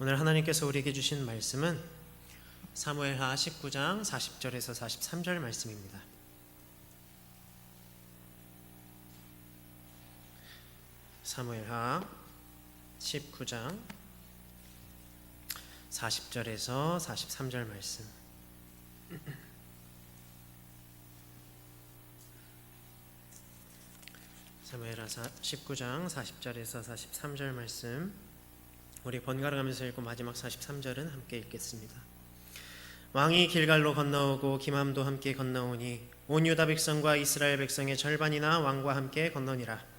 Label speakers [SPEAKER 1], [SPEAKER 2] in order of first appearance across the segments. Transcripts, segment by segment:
[SPEAKER 1] 오늘 하나님께서 우리에게 주신 말씀은 사무엘하 19장 40절에서 43절 말씀입니다. 사무엘하 19장 40절에서 43절 말씀. 사무엘하 19장 40절에서 43절 말씀, 우리 번갈아 가면서 읽고 마지막 43절은 함께 읽겠습니다. 왕이 길갈로 건너오고 기맘도 함께 건너오니 온 유다 백성과 이스라엘 백성의 절반이나 왕과 함께 건너니라.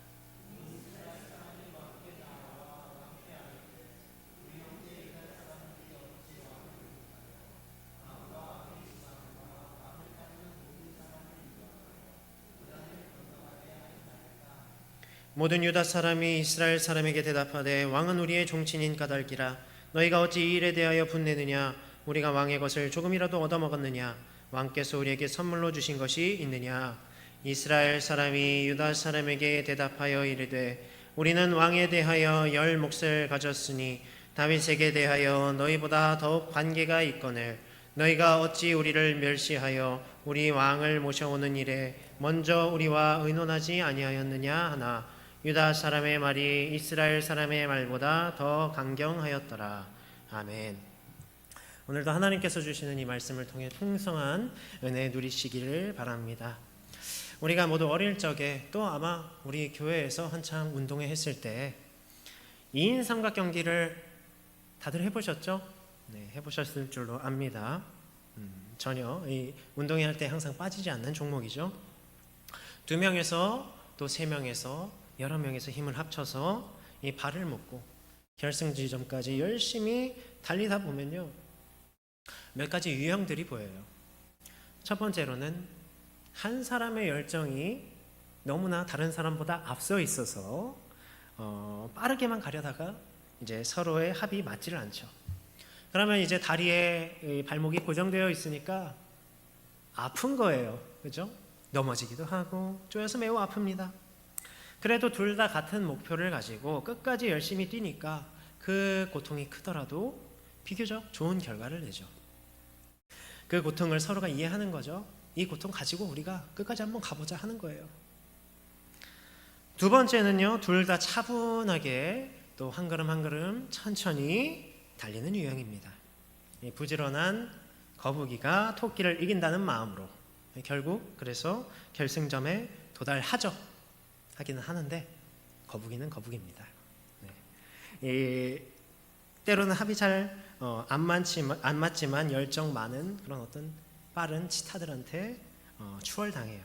[SPEAKER 1] 모든 유다 사람이 이스라엘 사람에게 대답하되 왕은 우리의 종친인 까닭이라. 너희가 어찌 이 일에 대하여 분내느냐? 우리가 왕의 것을 조금이라도 얻어먹었느냐? 왕께서 우리에게 선물로 주신 것이 있느냐? 이스라엘 사람이 유다 사람에게 대답하여 이르되 우리는 왕에 대하여 10 몫을 가졌으니 다윗에게 대하여 너희보다 더욱 관계가 있거늘 너희가 어찌 우리를 멸시하여 우리 왕을 모셔오는 일에 먼저 우리와 의논하지 아니하였느냐 하나, 유다 사람의 말이 이스라엘 사람의 말보다 더 강경하였더라. 아멘. 오늘도 하나님께서 주시는 이 말씀을 통해 풍성한 은혜 누리시기를 바랍니다. 우리가 모두 어릴 적에, 또 아마 우리 교회에서 한참 운동회 했을 때 2인 삼각 경기를 다들 해보셨죠? 네, 해보셨을 줄로 압니다. 전혀 이 운동회 할 때 항상 빠지지 않는 종목이죠. 2명에서 또 3명에서 여러 명에서 힘을 합쳐서 이 발을 묶고 결승 지점까지 열심히 달리다 보면요, 몇 가지 유형들이 보여요. 첫 번째로는 한 사람의 열정이 너무나 다른 사람보다 앞서 있어서 빠르게만 가려다가 이제 서로의 합이 맞지를 않죠. 그러면 이제 다리에 발목이 고정되어 있으니까 아픈 거예요. 그죠? 넘어지기도 하고 쪼여서 매우 아픕니다. 그래도 둘 다 같은 목표를 가지고 끝까지 열심히 뛰니까 그 고통이 크더라도 비교적 좋은 결과를 내죠. 그 고통을 서로가 이해하는 거죠. 이 고통 가지고 우리가 끝까지 한번 가보자 하는 거예요. 두 번째는요, 둘 다 차분하게 또 한 걸음 한 걸음 천천히 달리는 유형입니다. 부지런한 거북이가 토끼를 이긴다는 마음으로 결국 그래서 결승점에 도달하죠. 하기는 하는데 거북이는 거북입니다. 네. 때로는 합이 잘 안 맞지만 열정 많은 그런 어떤 빠른 치타들한테 추월당해요.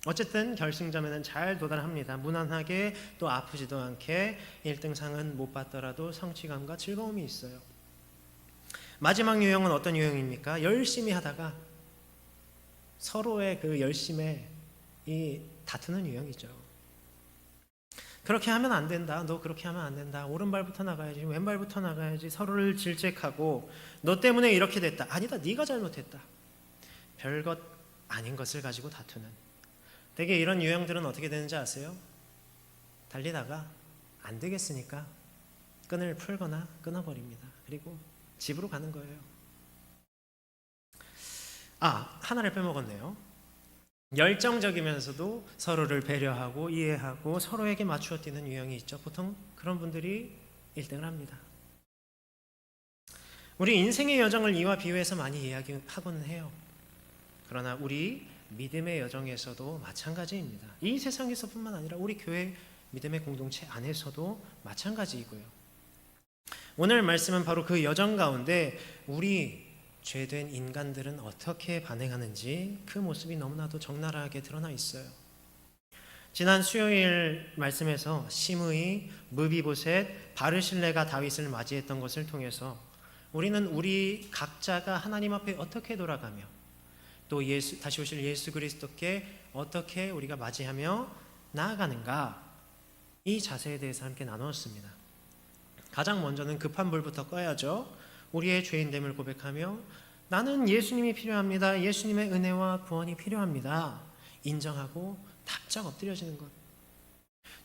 [SPEAKER 1] 어쨌든 결승점에는 잘 도달합니다. 무난하게, 또 아프지도 않게 1등상은 못 받더라도 성취감과 즐거움이 있어요. 마지막 유형은 어떤 유형입니까? 열심히 하다가 서로의 그 열심에 다투는 유형이죠. 그렇게 하면 안 된다. 너 그렇게 하면 안 된다. 오른발부터 나가야지. 왼발부터 나가야지. 서로를 질책하고 너 때문에 이렇게 됐다. 아니다. 네가 잘못했다. 별것 아닌 것을 가지고 다투는. 되게 이런 유형들은 어떻게 되는지 아세요? 달리다가 안 되겠으니까 끈을 풀거나 끊어버립니다. 그리고 집으로 가는 거예요. 하나를 빼먹었네요. 열정적이면서도 서로를 배려하고 이해하고 서로에게 맞추어 뛰는 유형이 있죠. 보통 그런 분들이 1등을 합니다. 우리 인생의 여정을 이와 비유해서 많이 이야기하고는 해요. 그러나 우리 믿음의 여정에서도 마찬가지입니다. 이 세상에서뿐만 아니라 우리 교회 믿음의 공동체 안에서도 마찬가지이고요. 오늘 말씀은 바로 그 여정 가운데 우리 죄된 인간들은 어떻게 반응하는지 그 모습이 너무나도 적나라하게 드러나 있어요. 지난 수요일 말씀에서 시므이, 무비보셋, 바르실레가 다윗을 맞이했던 것을 통해서 우리는 우리 각자가 하나님 앞에 어떻게 돌아가며 또 다시 오실 예수 그리스도께 어떻게 우리가 맞이하며 나아가는가, 이 자세에 대해서 함께 나누었습니다. 가장 먼저는 급한 불부터 꺼야죠. 우리의 죄인됨을 고백하며 나는 예수님이 필요합니다. 예수님의 은혜와 구원이 필요합니다. 인정하고 답장 엎드려지는 것.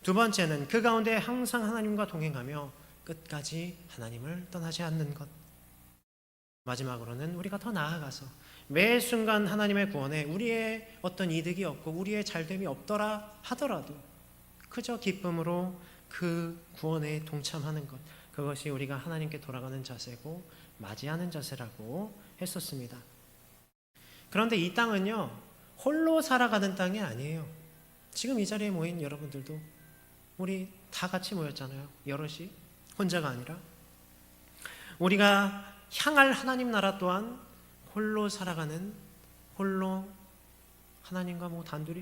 [SPEAKER 1] 두 번째는 그 가운데 항상 하나님과 동행하며 끝까지 하나님을 떠나지 않는 것. 마지막으로는 우리가 더 나아가서 매 순간 하나님의 구원에 우리의 어떤 이득이 없고 우리의 잘됨이 없더라 하더라도 그저 기쁨으로 그 구원에 동참하는 것, 그것이 우리가 하나님께 돌아가는 자세고 맞이하는 자세라고 했었습니다. 그런데 이 땅은요, 홀로 살아가는 땅이 아니에요. 지금 이 자리에 모인 여러분들도 우리 다 같이 모였잖아요. 여럿이, 혼자가 아니라. 우리가 향할 하나님 나라 또한 홀로 살아가는, 홀로 하나님과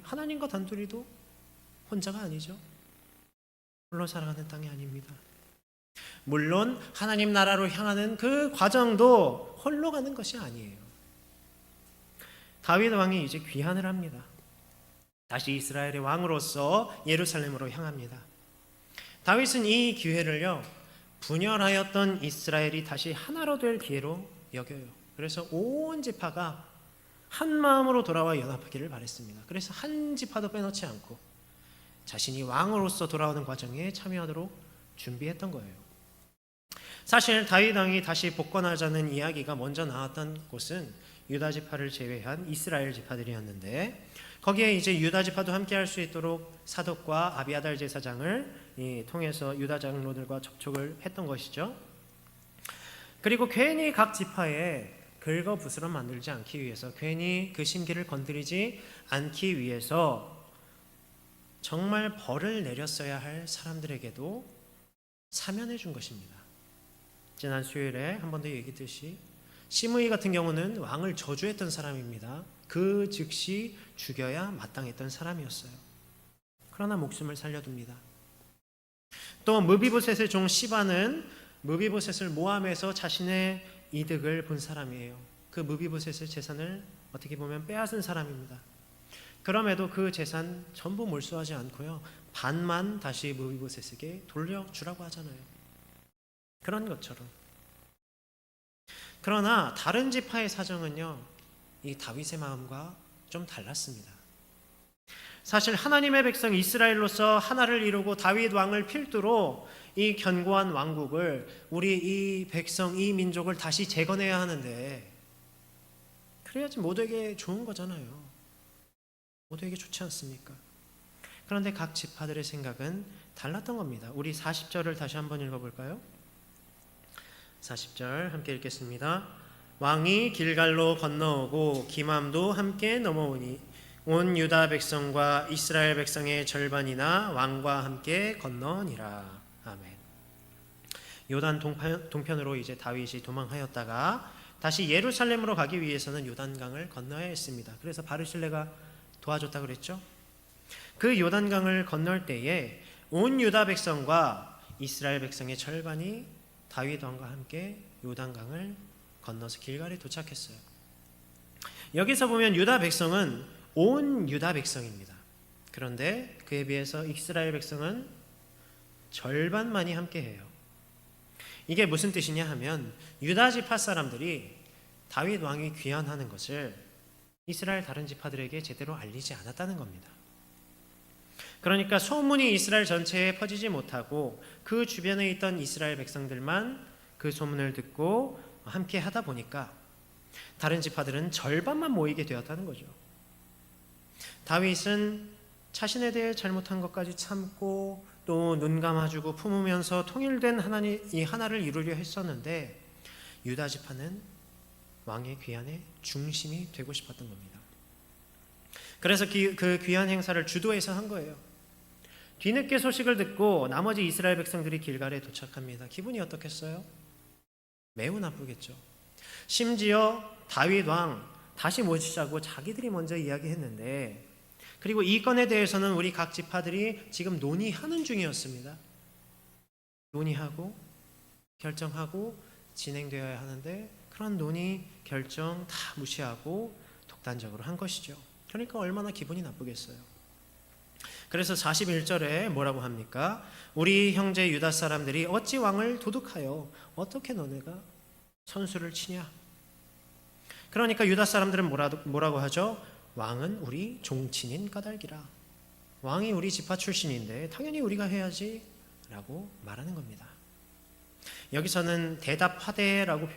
[SPEAKER 1] 하나님과 단둘이도 혼자가 아니죠. 홀로 살아가는 땅이 아닙니다. 물론 하나님 나라로 향하는 그 과정도 홀로 가는 것이 아니에요. 다윗 왕이 이제 귀환을 합니다. 다시 이스라엘의 왕으로서 예루살렘으로 향합니다. 다윗은 이 기회를요, 분열하였던 이스라엘이 다시 하나로 될 기회로 여겨요. 그래서 온 지파가 한 마음으로 돌아와 연합하기를 바랬습니다. 그래서 한 지파도 빼놓지 않고 자신이 왕으로서 돌아오는 과정에 참여하도록 준비했던 거예요. 사실 다윗 왕이 다시 복권하자는 이야기가 먼저 나왔던 곳은 유다 지파를 제외한 이스라엘 지파들이었는데, 거기에 이제 유다 지파도 함께할 수 있도록 사독과 아비아달 제사장을 통해서 유다 장로들과 접촉을 했던 것이죠. 그리고 괜히 각 지파에 긁어부스럼 만들지 않기 위해서, 괜히 그 심기를 건드리지 않기 위해서 정말 벌을 내렸어야 할 사람들에게도 사면해 준 것입니다. 지난 수요일에 한 번 더 얘기했듯이 시므이 같은 경우는 왕을 저주했던 사람입니다. 그 즉시 죽여야 마땅했던 사람이었어요. 그러나 목숨을 살려둡니다. 또 무비보셋의 종 시바는 무비보셋을 모함해서 자신의 이득을 본 사람이에요. 그 무비보셋의 재산을 어떻게 보면 빼앗은 사람입니다. 그럼에도 그 재산 전부 몰수하지 않고요, 반만 다시 무비보셋에게 돌려주라고 하잖아요. 그런 것처럼. 그러나 다른 지파의 사정은요, 이 다윗의 마음과 좀 달랐습니다. 사실 하나님의 백성 이스라엘로서 하나를 이루고 다윗 왕을 필두로 이 견고한 왕국을, 우리 이 백성, 이 민족을 다시 재건해야 하는데, 그래야지 모두에게 좋은 거잖아요. 모두에게 좋지 않습니까? 그런데 각 지파들의 생각은 달랐던 겁니다. 우리 40절을 다시 한번 읽어볼까요? 40절 함께 읽겠습니다. 왕이 길갈로 건너오고 기맘도 함께 넘어오니 온 유다 백성과 이스라엘 백성의 절반이나 왕과 함께 건너니라. 아멘. 요단 동편으로 이제 다윗이 도망하였다가 다시 예루살렘으로 가기 위해서는 요단강을 건너야 했습니다. 그래서 바르실레가 도와줬다 그랬죠. 그 요단강을 건널 때에 온 유다 백성과 이스라엘 백성의 절반이 다윗 왕과 함께 요단강을 건너서 길갈에 도착했어요. 여기서 보면 유다 백성은 온 유다 백성입니다. 그런데 그에 비해서 이스라엘 백성은 절반만이 함께해요. 이게 무슨 뜻이냐 하면, 유다 지파 사람들이 다윗 왕이 귀환하는 것을 이스라엘 다른 지파들에게 제대로 알리지 않았다는 겁니다. 그러니까 소문이 이스라엘 전체에 퍼지지 못하고 그 주변에 있던 이스라엘 백성들만 그 소문을 듣고 함께 하다 보니까 다른 지파들은 절반만 모이게 되었다는 거죠. 다윗은 자신에 대해 잘못한 것까지 참고 또 눈 감아주고 품으면서 통일된 이 하나를 이루려 했었는데, 유다 지파는 왕의 귀환의 중심이 되고 싶었던 겁니다. 그래서 그 귀환 행사를 주도해서 한 거예요. 뒤늦게 소식을 듣고 나머지 이스라엘 백성들이 길갈에 도착합니다. 기분이 어떻겠어요? 매우 나쁘겠죠. 심지어 다윗 왕 다시 모시자고 자기들이 먼저 이야기했는데, 그리고 이 건에 대해서는 우리 각 지파들이 지금 논의하는 중이었습니다. 논의하고 결정하고 진행되어야 하는데, 그런 논의 결정 다 무시하고 독단적으로 한 것이죠. 그러니까 얼마나 기분이 나쁘겠어요. 그래서 41절에 뭐라고 합니까? 우리 형제 유다 사람들이 어찌 왕을 도둑하여 어떻게 너네가 선수를 치냐? 그러니까 유다 사람들은 뭐라고 하죠? 왕은 우리 종친인 까닭이라. 왕이 우리 지파 출신인데 당연히 우리가 해야지 라고 말하는 겁니다. 여기서는 대답하되라고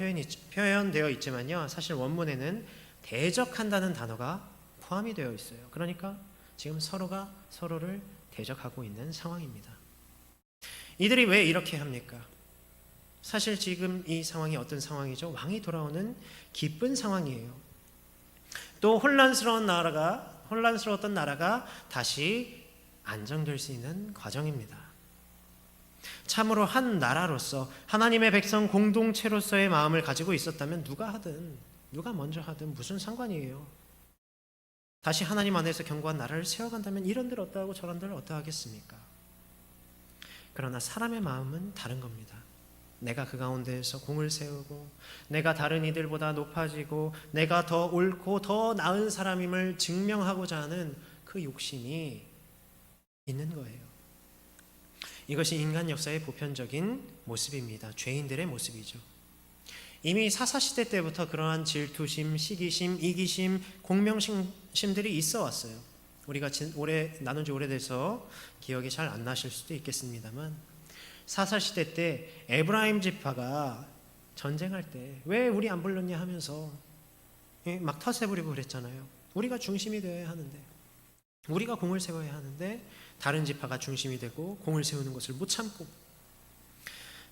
[SPEAKER 1] 표현되어 있지만요, 사실 원문에는 대적한다는 단어가 포함이 되어 있어요. 그러니까 지금 서로가 서로를 대적하고 있는 상황입니다. 이들이 왜 이렇게 합니까? 사실 지금 이 상황이 어떤 상황이죠? 왕이 돌아오는 기쁜 상황이에요. 또 혼란스러웠던 나라가 다시 안정될 수 있는 과정입니다. 참으로 한 나라로서 하나님의 백성 공동체로서의 마음을 가지고 있었다면 누가 먼저 하든 무슨 상관이에요. 다시 하나님 안에서 견고한 나라를 세워간다면 이런들 어떠하고 저런들 어떠하겠습니까? 그러나 사람의 마음은 다른 겁니다. 내가 그 가운데에서 공을 세우고 내가 다른 이들보다 높아지고 내가 더 옳고 더 나은 사람임을 증명하고자 하는 그 욕심이 있는 거예요. 이것이 인간 역사의 보편적인 모습입니다. 죄인들의 모습이죠. 이미 사사시대 때부터 그러한 질투심, 시기심, 이기심, 공명심들이 있어 왔어요. 우리가 나눈 지 오래돼서 기억이 잘 안 나실 수도 있겠습니다만, 사사시대 때 에브라임 지파가 전쟁할 때 왜 우리 안 불렀냐 하면서 막 텃세 부리고 그랬잖아요. 우리가 중심이 되어야 하는데, 우리가 공을 세워야 하는데 다른 지파가 중심이 되고 공을 세우는 것을 못 참고,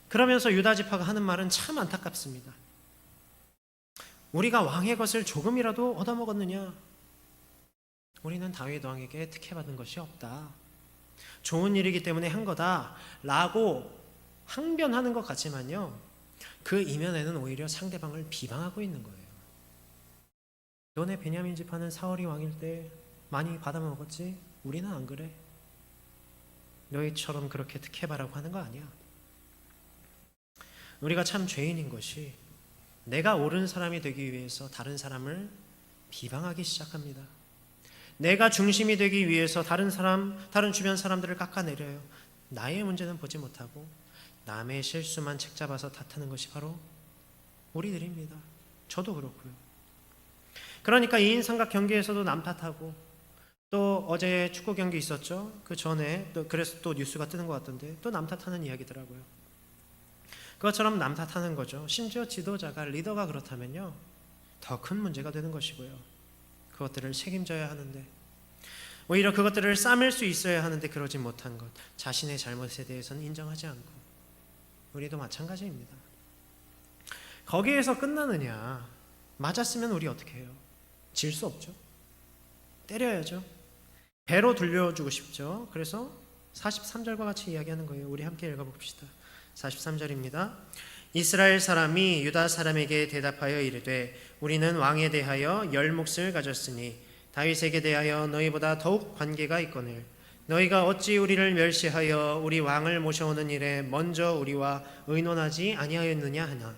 [SPEAKER 1] 그러면서 유다 지파가 하는 말은 참 안타깝습니다. 우리가 왕의 것을 조금이라도 얻어먹었느냐? 우리는 다윗 왕에게 특혜받은 것이 없다. 좋은 일이기 때문에 한 거다 라고 항변하는 것 같지만요, 그 이면에는 오히려 상대방을 비방하고 있는 거예요. 너네 베냐민 지파는 사울이 왕일 때 많이 받아먹었지? 우리는 안 그래. 너희처럼 그렇게 특혜바라고 하는 거 아니야. 우리가 참 죄인인 것이, 내가 옳은 사람이 되기 위해서 다른 사람을 비방하기 시작합니다. 내가 중심이 되기 위해서 다른 주변 사람들을 깎아내려요. 나의 문제는 보지 못하고 남의 실수만 책잡아서 탓하는 것이 바로 우리들입니다. 저도 그렇고요. 그러니까 2인 삼각 경기에서도 남 탓하고, 또 어제 축구 경기 있었죠. 그 전에 그래서 또 뉴스가 뜨는 것 같던데 또 남 탓하는 이야기더라고요. 그것처럼 남 탓하는 거죠. 심지어 지도자가, 리더가 그렇다면요, 더 큰 문제가 되는 것이고요. 그것들을 책임져야 하는데, 오히려 그것들을 싸맬 수 있어야 하는데 그러지 못한 것, 자신의 잘못에 대해서는 인정하지 않고, 우리도 마찬가지입니다. 거기에서 끝나느냐? 맞았으면 우리 어떻게 해요? 질 수 없죠. 때려야죠. 배로 돌려주고 싶죠. 그래서 43절과 같이 이야기하는 거예요. 우리 함께 읽어봅시다. 43절입니다. 이스라엘 사람이 유다 사람에게 대답하여 이르되 우리는 왕에 대하여 열 몫을 가졌으니 다윗에게 대하여 너희보다 더욱 관계가 있거늘 너희가 어찌 우리를 멸시하여 우리 왕을 모셔오는 일에 먼저 우리와 의논하지 아니하였느냐 하나.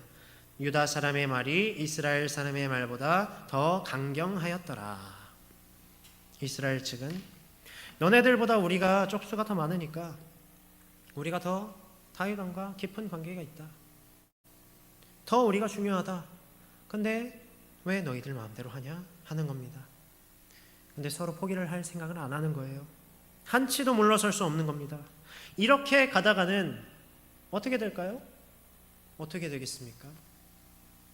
[SPEAKER 1] 유다 사람의 말이 이스라엘 사람의 말보다 더 강경하였더라. 이스라엘 측은 너네들보다 우리가 쪽수가 더 많으니까 우리가 더 다윗 왕과 깊은 관계가 있다. 더 우리가 중요하다. 근데 왜 너희들 마음대로 하냐? 하는 겁니다. 근데 서로 포기를 할 생각을 안 하는 거예요. 한치도 물러설 수 없는 겁니다. 이렇게 가다가는 어떻게 될까요? 어떻게 되겠습니까?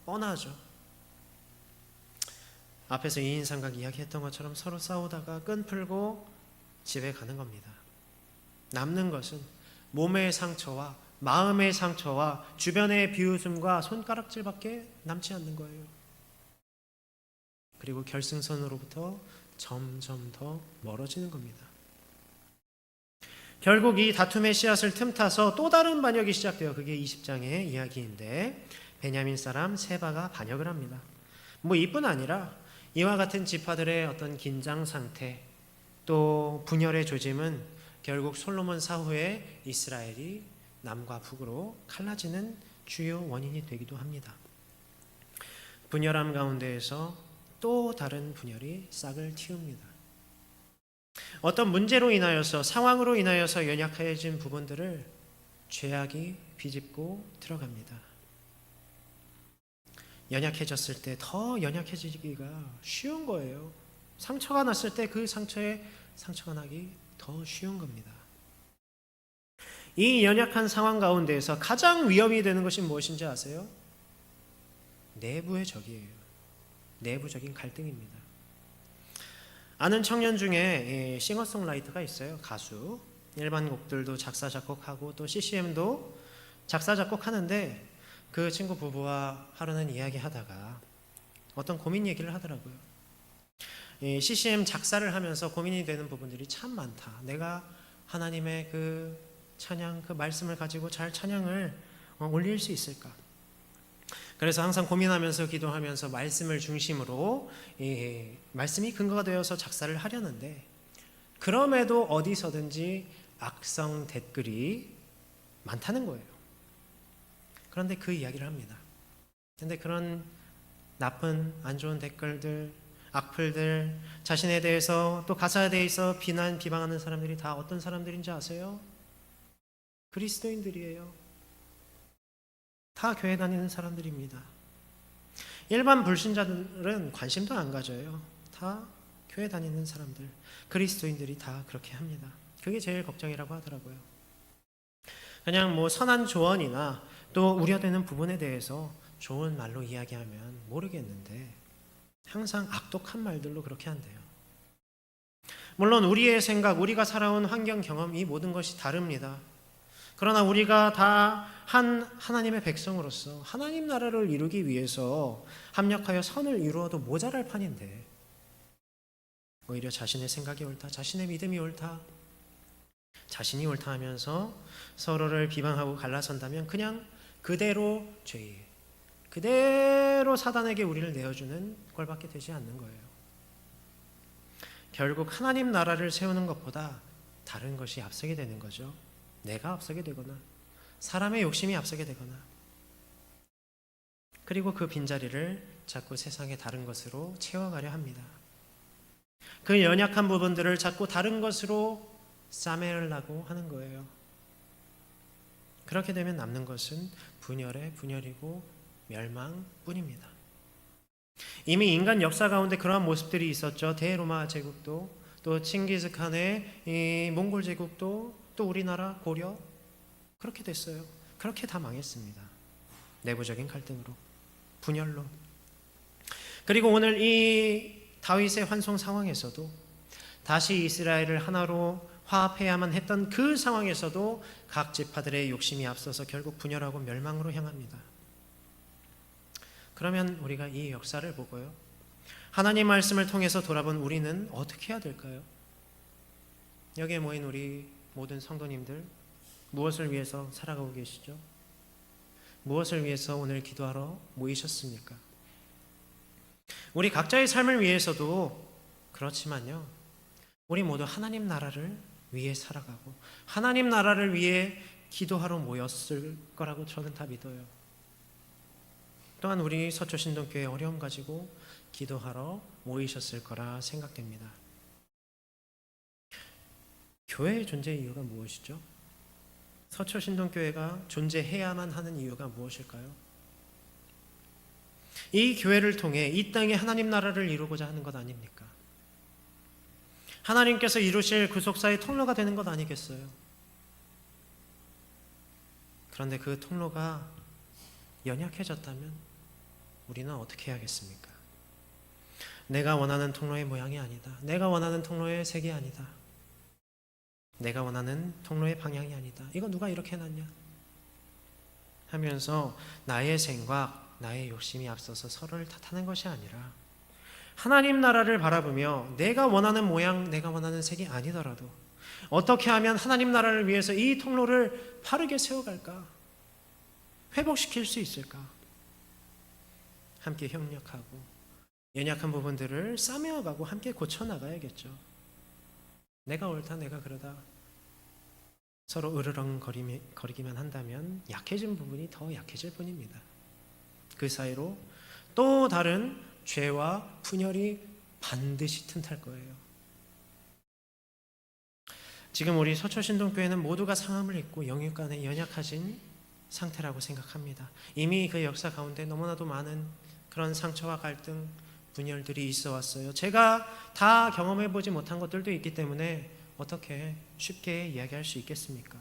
[SPEAKER 1] 뻔하죠. 앞에서 2인 삼각 이야기했던 것처럼 서로 싸우다가 끈 풀고 집에 가는 겁니다. 남는 것은 몸의 상처와 마음의 상처와 주변의 비웃음과 손가락질밖에 남지 않는 거예요. 그리고 결승선으로부터 점점 더 멀어지는 겁니다. 결국 이 다툼의 씨앗을 틈타서 또 다른 반역이 시작돼요. 그게 20장의 이야기인데, 베냐민 사람 세바가 반역을 합니다. 이뿐 아니라 이와 같은 지파들의 어떤 긴장 상태, 또 분열의 조짐은 결국 솔로몬 사후에 이스라엘이 남과 북으로 갈라지는 주요 원인이 되기도 합니다. 분열함 가운데에서 또 다른 분열이 싹을 틔웁니다. 어떤 문제로 인하여서, 상황으로 인하여서 연약해진 부분들을 죄악이 비집고 들어갑니다. 연약해졌을 때 더 연약해지기가 쉬운 거예요. 상처가 났을 때 그 상처에 상처가 나기 더 쉬운 겁니다. 이 연약한 상황 가운데에서 가장 위험이 되는 것이 무엇인지 아세요? 내부의 적이에요. 내부적인 갈등입니다. 아는 청년 중에 싱어송라이터가 있어요. 가수. 일반 곡들도 작사 작곡하고 또 CCM도 작사 작곡하는데 그 친구 부부와 하루는 이야기하다가 어떤 고민 얘기를 하더라고요. CCM 작사를 하면서 고민이 되는 부분들이 참 많다. 내가 하나님의 그 찬양, 그 말씀을 가지고 잘 찬양을 올릴 수 있을까? 그래서 항상 고민하면서 기도하면서 말씀을 중심으로 말씀이 근거가 되어서 작사를 하려는데, 그럼에도 어디서든지 악성 댓글이 많다는 거예요. 그런데 그 이야기를 합니다. 그런데 그런 나쁜 안 좋은 댓글들, 악플들, 자신에 대해서 또 가사에 대해서 비난, 비방하는 사람들이 다 어떤 사람들인지 아세요? 그리스도인들이에요. 다 교회 다니는 사람들입니다. 일반 불신자들은 관심도 안 가져요. 다 교회 다니는 사람들, 그리스도인들이 다 그렇게 합니다. 그게 제일 걱정이라고 하더라고요. 그냥 뭐 선한 조언이나 또 우려되는 부분에 대해서 좋은 말로 이야기하면 모르겠는데 항상 악독한 말들로 그렇게 한대요. 물론 우리의 생각, 우리가 살아온 환경, 경험, 이 모든 것이 다릅니다. 그러나 우리가 다 한 하나님의 백성으로서 하나님 나라를 이루기 위해서 합력하여 선을 이루어도 모자랄 판인데, 오히려 자신의 생각이 옳다, 자신의 믿음이 옳다, 자신이 옳다 하면서 서로를 비방하고 갈라선다면 그냥 그대로 죄, 그대로 사단에게 우리를 내어주는 꼴밖에 되지 않는 거예요. 결국 하나님 나라를 세우는 것보다 다른 것이 앞서게 되는 거죠. 내가 앞서게 되거나 사람의 욕심이 앞서게 되거나, 그리고 그 빈자리를 자꾸 세상의 다른 것으로 채워가려 합니다. 그 연약한 부분들을 자꾸 다른 것으로 싸매려고 하는 거예요. 그렇게 되면 남는 것은 분열의 분열이고 멸망뿐입니다. 이미 인간 역사 가운데 그러한 모습들이 있었죠. 대로마 제국도, 또 칭기즈칸의 이 몽골 제국도, 또 우리나라 고려, 그렇게 됐어요. 그렇게 다 망했습니다. 내부적인 갈등으로, 분열로. 그리고 오늘 이 다윗의 환송 상황에서도 다시 이스라엘을 하나로 화합해야만 했던 그 상황에서도 각 지파들의 욕심이 앞서서 결국 분열하고 멸망으로 향합니다. 그러면 우리가 이 역사를 보고요, 하나님 말씀을 통해서 돌아본 우리는 어떻게 해야 될까요? 여기에 모인 우리 모든 성도님들, 무엇을 위해서 살아가고 계시죠? 무엇을 위해서 오늘 기도하러 모이셨습니까? 우리 각자의 삶을 위해서도 그렇지만요, 우리 모두 하나님 나라를 위해 살아가고 하나님 나라를 위해 기도하러 모였을 거라고 저는 다 믿어요. 또한 우리 서초신동교회 어려움 가지고 기도하러 모이셨을 거라 생각됩니다. 교회의 존재의 이유가 무엇이죠? 서초신동교회가 존재해야만 하는 이유가 무엇일까요? 이 교회를 통해 이 땅에 하나님 나라를 이루고자 하는 것 아닙니까? 하나님께서 이루실 구속사의 통로가 되는 것 아니겠어요? 그런데 그 통로가 연약해졌다면 우리는 어떻게 해야겠습니까? 내가 원하는 통로의 모양이 아니다. 내가 원하는 통로의 색이 아니다. 내가 원하는 통로의 방향이 아니다. 이거 누가 이렇게 해놨냐? 하면서 나의 생각, 나의 욕심이 앞서서 서로를 탓하는 것이 아니라 하나님 나라를 바라보며 내가 원하는 모양, 내가 원하는 색이 아니더라도 어떻게 하면 하나님 나라를 위해서 이 통로를 바르게 세워갈까? 회복시킬 수 있을까? 함께 협력하고 연약한 부분들을 싸매어가고 함께 고쳐나가야겠죠. 내가 옳다, 내가 그러다 서로 으르렁거리기만 한다면 약해진 부분이 더 약해질 뿐입니다. 그 사이로 또 다른 죄와 분열이 반드시 틈탈 거예요. 지금 우리 서초신동교회는 모두가 상함을 입고 영육간에 연약해진 상태라고 생각합니다. 이미 그 역사 가운데 너무나도 많은 그런 상처와 갈등, 분열들이 있어 왔어요. 제가 다 경험해 보지 못한 것들도 있기 때문에 어떻게 쉽게 이야기할 수 있겠습니까?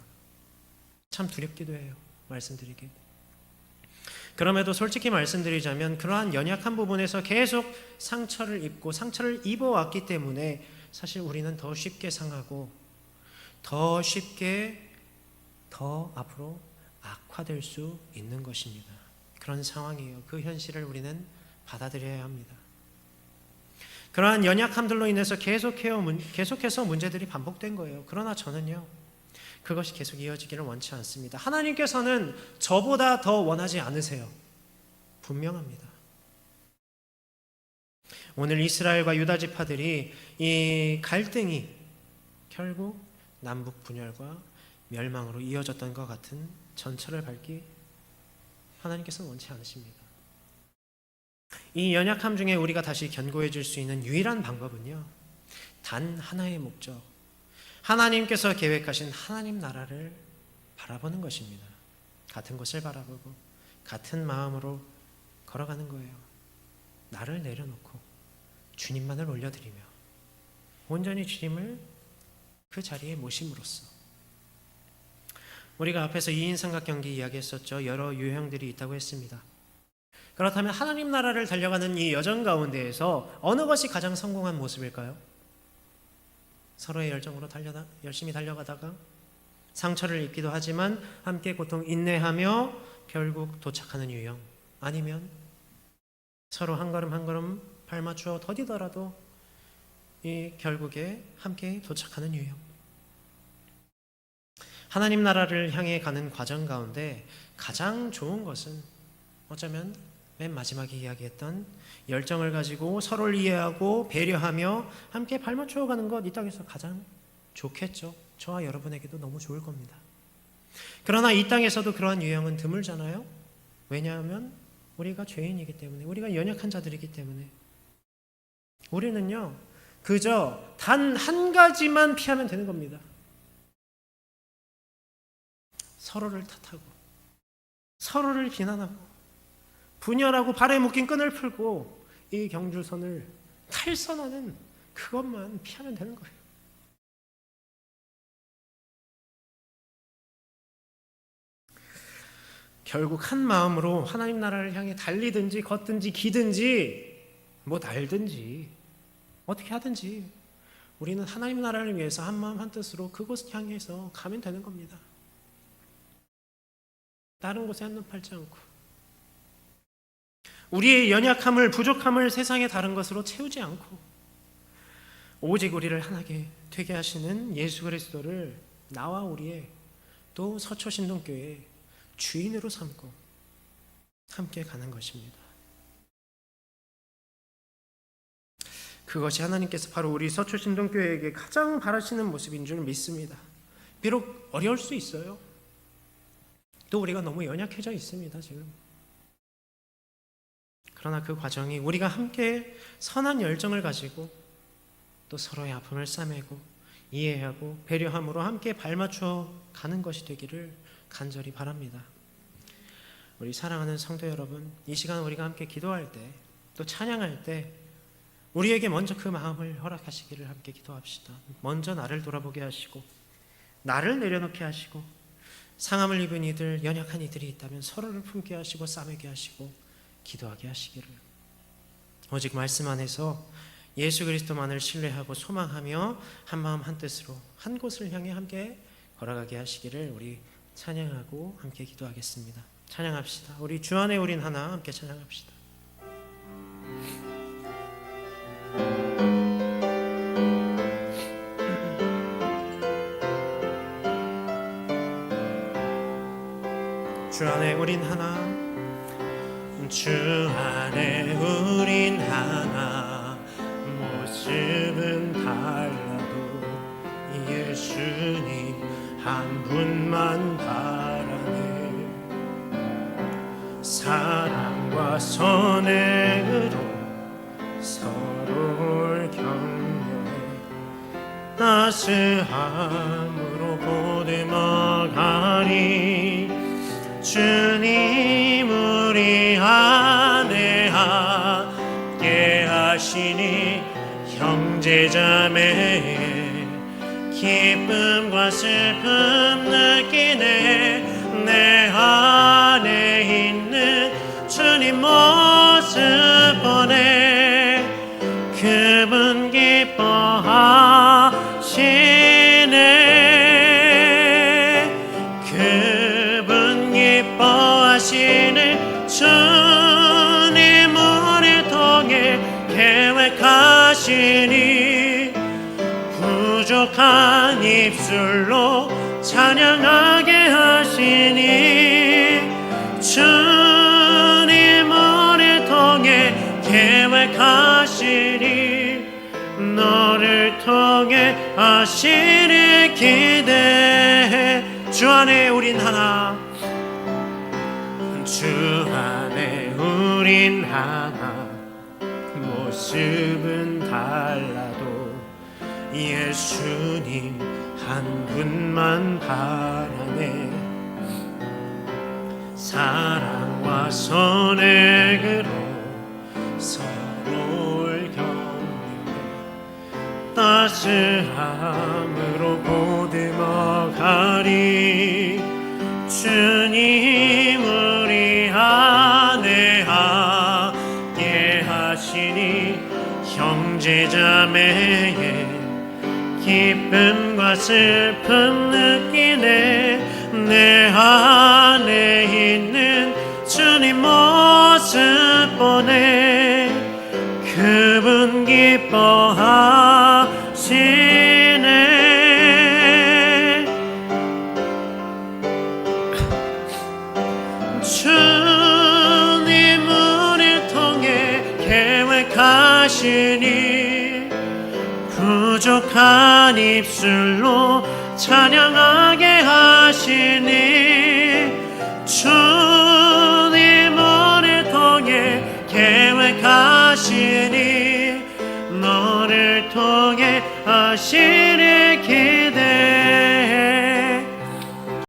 [SPEAKER 1] 참 두렵기도 해요. 말씀드리기. 그럼에도 솔직히 말씀드리자면 그러한 연약한 부분에서 계속 상처를 입고 상처를 입어왔기 때문에 사실 우리는 더 쉽게 상하고 더 쉽게 더 앞으로 악화될 수 있는 것입니다. 그런 상황이에요. 그 현실을 우리는 받아들여야 합니다. 그러한 연약함들로 인해서 계속해서 문제들이 반복된 거예요. 그러나 저는요, 그것이 계속 이어지기를 원치 않습니다. 하나님께서는 저보다 더 원하지 않으세요. 분명합니다. 오늘 이스라엘과 유다 지파들이 이 갈등이 결국 남북 분열과 멸망으로 이어졌던 것 같은 전철을 밟기 하나님께서는 원치 않으십니다. 이 연약함 중에 우리가 다시 견고해질 수 있는 유일한 방법은요, 단 하나의 목적, 하나님께서 계획하신 하나님 나라를 바라보는 것입니다. 같은 것을 바라보고 같은 마음으로 걸어가는 거예요. 나를 내려놓고 주님만을 올려드리며 온전히 주님을 그 자리에 모심으로써, 우리가 앞에서 2인 삼각경기 이야기했었죠. 여러 유형들이 있다고 했습니다. 그렇다면 하나님 나라를 달려가는 이 여정 가운데에서 어느 것이 가장 성공한 모습일까요? 서로의 열정으로 열심히 달려가다가 상처를 입기도 하지만 함께 고통 인내하며 결국 도착하는 유형, 아니면 서로 한 걸음 한 걸음 발 맞추어 더디더라도 이 결국에 함께 도착하는 유형. 하나님 나라를 향해 가는 과정 가운데 가장 좋은 것은 어쩌면 맨 마지막에 이야기했던 열정을 가지고 서로를 이해하고 배려하며 함께 발맞춰 가는 것, 이 땅에서 가장 좋겠죠. 저와 여러분에게도 너무 좋을 겁니다. 그러나 이 땅에서도 그러한 유형은 드물잖아요. 왜냐하면 우리가 죄인이기 때문에, 우리가 연약한 자들이기 때문에 우리는요, 그저 단 한 가지만 피하면 되는 겁니다. 서로를 탓하고 서로를 비난하고 분열하고 발에 묶인 끈을 풀고 이 경주선을 탈선하는 그것만 피하면 되는 거예요. 결국 한 마음으로 하나님 나라를 향해 달리든지 걷든지 기든지 뭐 날든지 어떻게 하든지 우리는 하나님 나라를 위해서 한 마음 한 뜻으로 그곳을 향해서 가면 되는 겁니다. 다른 곳에 한눈 팔지 않고 우리의 연약함을, 부족함을 세상의 다른 것으로 채우지 않고 오직 우리를 하나게 되게 하시는 예수 그리스도를 나와 우리의 또 서초신동교회의 주인으로 삼고 함께 가는 것입니다. 그것이 하나님께서 바로 우리 서초신동교회에게 가장 바라시는 모습인 줄 믿습니다. 비록 어려울 수 있어요. 또 우리가 너무 연약해져 있습니다, 지금. 그러나 그 과정이 우리가 함께 선한 열정을 가지고 또 서로의 아픔을 싸매고 이해하고 배려함으로 함께 발맞춰 가는 것이 되기를 간절히 바랍니다. 우리 사랑하는 성도 여러분, 이 시간 우리가 함께 기도할 때, 또 찬양할 때 우리에게 먼저 그 마음을 허락하시기를 함께 기도합시다. 먼저 나를 돌아보게 하시고 나를 내려놓게 하시고 상함을 입은 이들, 연약한 이들이 있다면 서로를 품게 하시고 싸매게 하시고 기도하게 하시기를, 오직 말씀 안에서 예수 그리스도만을 신뢰하고 소망하며 한 마음 한 뜻으로 한 곳을 향해 함께 걸어가게 하시기를 우리 찬양하고 함께 기도하겠습니다. 찬양합시다. 우리 주 안에 우린 하나, 함께 찬양합시다. 주 안에 우린 하나, 주 안에 우린 하나, 모습은 달라도 예수님 한 분만 바라네. 사랑과 선행으로 서로를 격려해 따스함으로 보듬어가리. 주님 우리 안에 함께 하시니 형제자매의 기쁨과 슬픔 느끼네. 내 안에 있는 주님 모습 보내 그분 기뻐하시네 그분 기뻐하시네 주님 우리 통해 계획하시니 부족한 입술로 찬양하게 하시니 주님 우리 통해 계획하시니 너를 통해 하시니 기대해 주 안에 우린 하나 주 안에 우린 하나 모습은 달라도 예수님 한 분만 바라네 사랑과 선행으로 서로를 격려해 따스함으로 보듬어가리 주님 우리 안에 함께 하시니 형제자매의 기쁨과 슬픔 느끼네 내 안에 있는 주님 모습 보내 그분 기뻐하시네 주님 우리 통해 계획하시니 부족한 입술로 찬양하게 하시니 주님 우리 통해 계획하시니 너를 통해 하시니 기대